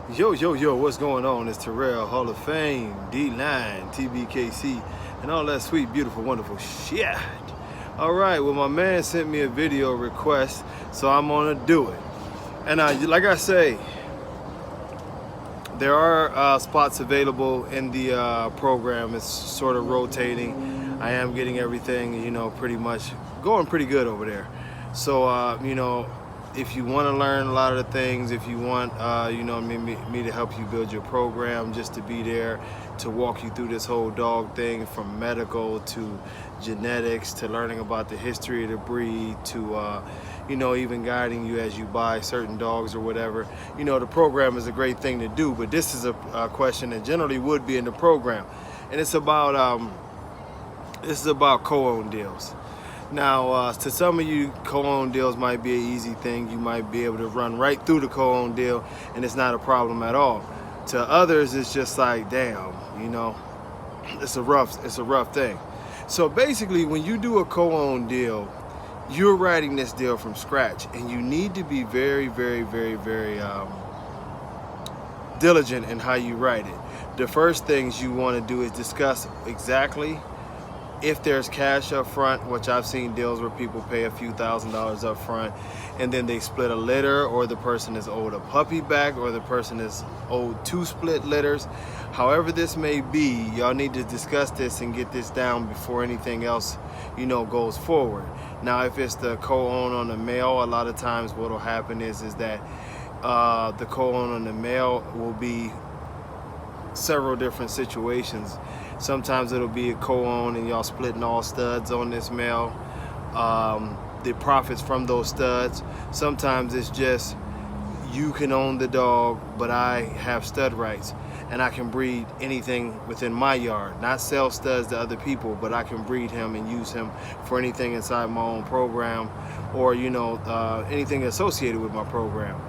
Yo, what's going on? It's Terrell, Hall of Fame, D9, TBKC, and all that sweet, beautiful, wonderful shit. All right, well, my man sent me a video request, so I'm gonna do it. And like I say, there are spots available in the program. It's sort of rotating. I am getting everything, pretty much going pretty good over there. So, if you want to learn a lot of the things, if you want, me to help you build your program, just to be there to walk you through this whole dog thing, from medical to genetics to learning about the history of the breed to, even guiding you as you buy certain dogs or whatever. The program is a great thing to do, but this is a question that generally would be in the program, and it's about co-owned deals. Now, to some of you, co-owned deals might be an easy thing. You might be able to run right through the co-owned deal, and it's not a problem at all. To others, it's just like, damn, it's a rough thing. So basically, when you do a co-owned deal, you're writing this deal from scratch, and you need to be very, very, very, very diligent in how you write it. The first things you want to do is discuss exactly if there's cash up front, which I've seen deals where people pay a few $1,000s up front, and then they split a litter, or the person is owed a puppy back, or the person is owed 2 split litters. However this may be, y'all need to discuss this and get this down before anything else, goes forward. Now, if it's the co-own on the male, a lot of times what'll happen is that the co-own on the male will be several different situations. Sometimes it'll be a co-own and y'all splitting all studs on this male, the profits from those studs. Sometimes it's just you can own the dog, but I have stud rights and I can breed anything within my yard, not sell studs to other people, but I can breed him and use him for anything inside my own program, or anything associated with my program.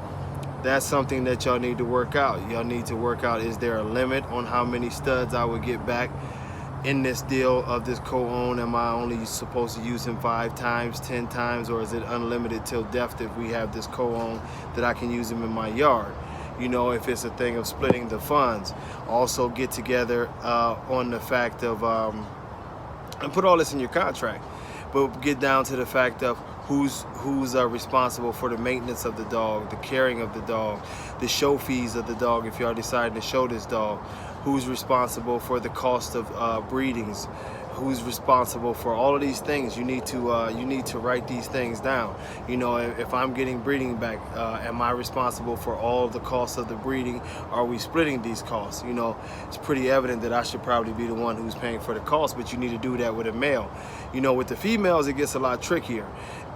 That's something that y'all need to work out. Y'all need to work out, is there a limit on how many studs I would get back in this deal of this co-own? Am I only supposed to use him 5 times, 10 times, or is it unlimited till death if we have this co-own that I can use him in my yard? If it's a thing of splitting the funds. Also get together on the fact of, and put all this in your contract, but get down to the fact of who's responsible for the maintenance of the dog, the caring of the dog, the show fees of the dog if y'all decide to show this dog, who's responsible for the cost of breedings, who's responsible for all of these things. You need to write these things down. If I'm getting breeding back, am I responsible for all the costs of the breeding? Are we splitting these costs? It's pretty evident that I should probably be the one who's paying for the cost, but you need to do that with a male. With the females, it gets a lot trickier,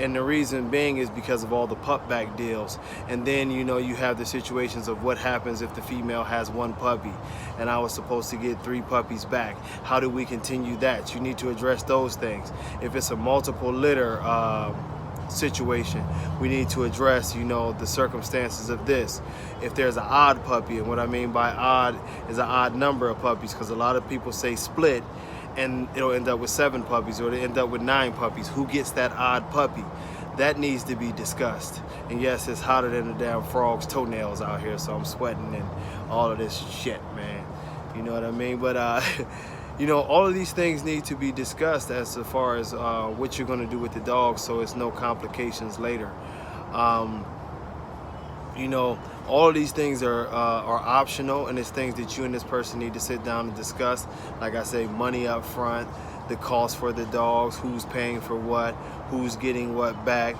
and the reason being is because of all the pup back deals. And then you have the situations of what happens if the female has 1 puppy and I was supposed to get 3 puppies back. How do we continue that? You need to address those things. If it's a multiple litter situation, we need to address the circumstances of this. If there's an odd puppy, and what I mean by odd is an odd number of puppies, because a lot of people say split and it'll end up with 7 puppies, or it'll end up with 9 puppies. Who gets that odd puppy? That needs to be discussed. And yes, it's hotter than the damn frog's toenails out here, so I'm sweating and all of this shit, man. You know what I mean? But all of these things need to be discussed as far as what you're going to do with the dog, so it's no complications later. All of these things are optional, and it's things that you and this person need to sit down and discuss. Like I say, money up front, the cost for the dogs, who's paying for what, who's getting what back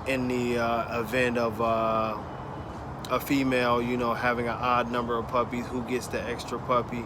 in the event of a female, having an odd number of puppies, who gets the extra puppy.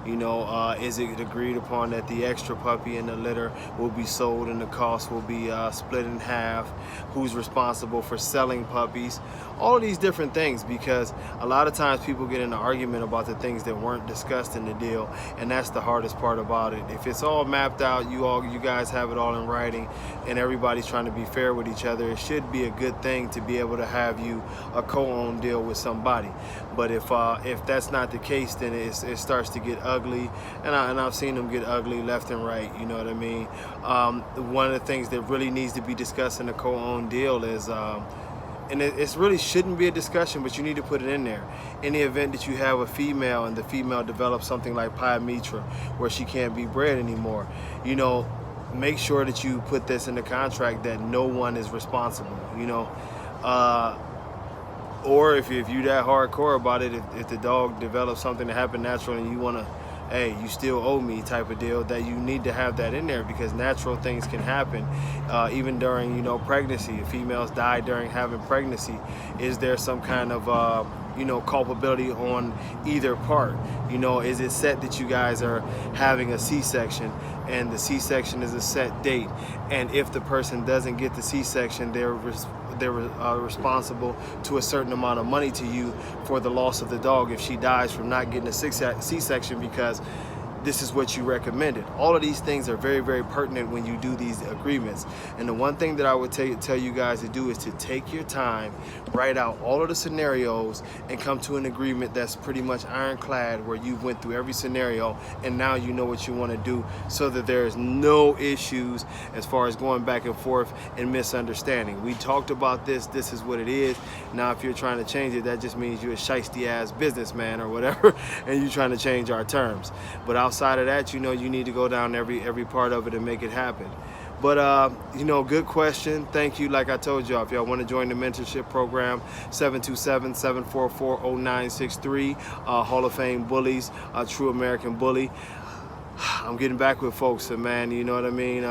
Is it agreed upon that the extra puppy in the litter will be sold and the cost will be split in half? Who's responsible for selling puppies? All of these different things, because a lot of times people get in an argument about the things that weren't discussed in the deal, and that's the hardest part about it. If it's all mapped out, you guys have it all in writing, and everybody's trying to be fair with each other, it should be a good thing to be able to have you a co-owned deal with somebody. But if that's not the case, then it starts to get ugly, and I've seen them get ugly left and right. You know what I mean? One of the things that really needs to be discussed in a co-owned deal is and it really shouldn't be a discussion, but you need to put it in there. In the event that you have a female and the female develops something like pyometra, where she can't be bred anymore, you know, make sure that you put this in the contract that no one is responsible, you know. Or if you that hardcore about it, if the dog develops something that happened natural and you want to, hey, you still owe me type of deal, that you need to have that in there, because natural things can happen even during, you know, pregnancy. If females die during having pregnancy, is there some kind of you know, culpability on either part? You know, is it set that you guys are having a C-section and the C-section is a set date, and if the person doesn't get the C-section, they're responsible to a certain amount of money to you for the loss of the dog if she dies from not getting a C-section because this is what you recommended. All of these things are very, very pertinent when you do these agreements. And the one thing that I would tell you guys to do is to take your time, write out all of the scenarios, and come to an agreement that's pretty much ironclad, where you went through every scenario and now you know what you want to do, so that there's no issues as far as going back and forth and misunderstanding. We talked about this is what it is. Now if you're trying to change it, that just means you're a shiesty ass businessman or whatever, and you're trying to change our terms. But outside of that, you know, you need to go down every part of it and make it happen. But you know, good question. Thank you. Like I told y'all, if y'all want to join the mentorship program, 727-744-0963, Hall of Fame bullies, True American Bully. I'm getting back with folks, and man, you know what I mean?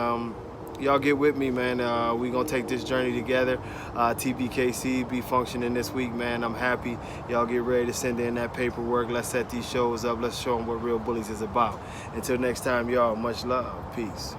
Y'all get with me, man. We gonna take this journey together. TBKC be functioning this week, man. I'm happy. Y'all get ready to send in that paperwork. Let's set these shows up. Let's show them what Real Bullies is about. Until next time, y'all, much love. Peace.